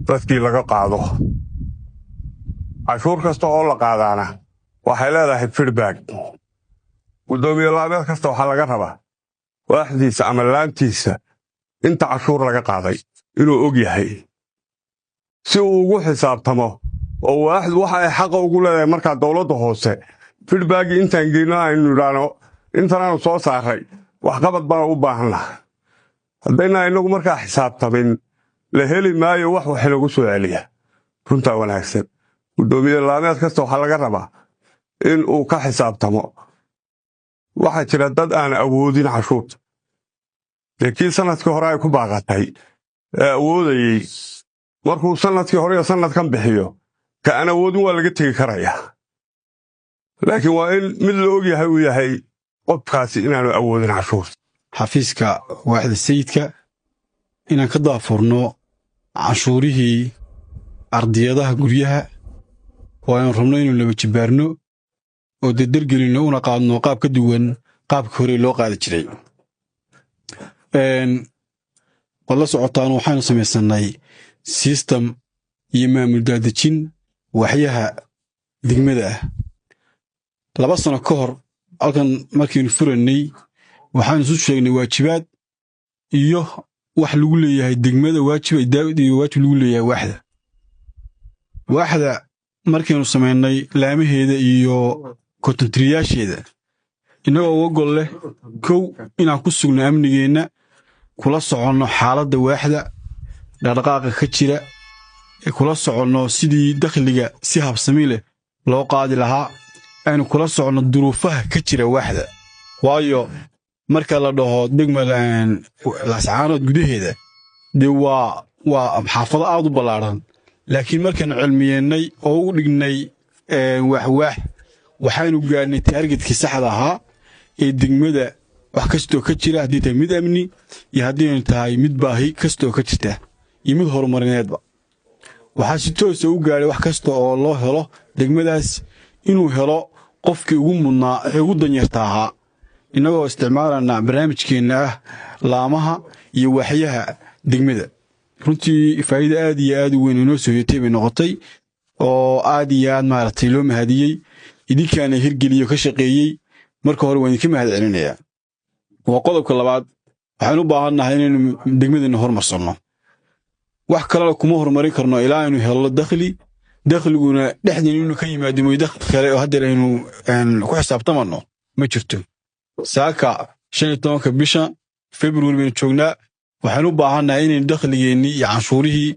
dadkii laga qaado cashuur kasta oo la qaadaana waxay leedahay feedback gudoomiye laameed kasta waxaa laga rabaa waaxdiisa ama laantiisa inta cashuur laga qaaday inuu og yahay si uu ugu xisaabtamo oo waaxdu waxa ay xaq ugu leedahay marka dawladda hoose feedback intaan geynaa aynu idhaano intaanu soo saaray wax qabad baan u baahanahay haddayna inagu markaa xisaabtamin la heli maayo wax lagu soo celiya runtaa wanaagsan gudoomiye laameed kasta waxaa laga rabaa in uu ka xisaabtamo waxaa jira dad aan awoodin cashuurta laakiin sanadkii hore ay ku baaqatay ee awoodayey markuu sanadkii hore iyo sanadkan bixiyo ka aan awoodin waa laga tegi karayaa laakiin waa in mid la og yahay uu yahay qofkaasi inaanu awoodin cashuurta xafiiska waaxda sayidka inaan ka daafurno cashuurihii ardiyadaha guryaha oo aan rabno inuu laba jibaarno oo dardargelino una qaadno qaab ka duwan qaabka hore loo qaadi jiray qod la socotaan waxaanu samaysanay system iyo maamul daadejin waxyaha degmada ah 2 sano ka hor halkan markiinu furanay waxaanu isu sheegnay waajibaad iyo wax lagu leeyahay degmada waajib ay daawid iyo waajib lagu leeyahay waaxda markiinu samaynay laamaheeda iyo kontentriyaasheeda inagoo uga gol leh kow inaan ku sugno amnigeenna kula soconno xaaladda waaxda dhaqdhaqaaqa ka jira kula soconno sidii dakhliga si habsami leh loo qaadi lahaa aynu kula soconno duruufaha ka jira waaxda waayo marka la dhaho degmada laascaanood gudaheeda dee waa xaafado aad u ballaaran laakiin markaanu cilmiyeennay oo u dhignay waxaanu gaadhnay taargetkii saxda ahaa ee degmada wax kastoo ka jira haddii tahay mid amni iyo haddii tahay mid baahi kastoo ka jirta iyo mid horumarineedba waxaa si toosa u gaadhay wax kasta oo loo helo degmadaas inuu helo qofkii ugu mudnaa ee ugu danyarta ahaa innagoo isticmaalana barnaamijkeenna ah laamaha iyo waaxyaha degmada runtii faa'iido aad iyo aad u weyn inoo soo yotay bay noqotay oo aad iyo aad maaragtay loo mahadiyey idinkaana hirgeliyo ka shaqeeyey marka hore waan idinka mahad celinayaa waa qodobka labaad waxaan u baahannahay inaynu degmadeenna horumarsanno wax kalena kuma horumarin karno ilaa aynu helno dakhliguna dhexdeen inuu ka yimaado mooy dakhli kale oo haddeer aynu ku xisaabtamanno ma jirto saaka 15 bisha February baynu joognaa waxaan u baahannahay inaynu dakhligeennii iyo canshuurihii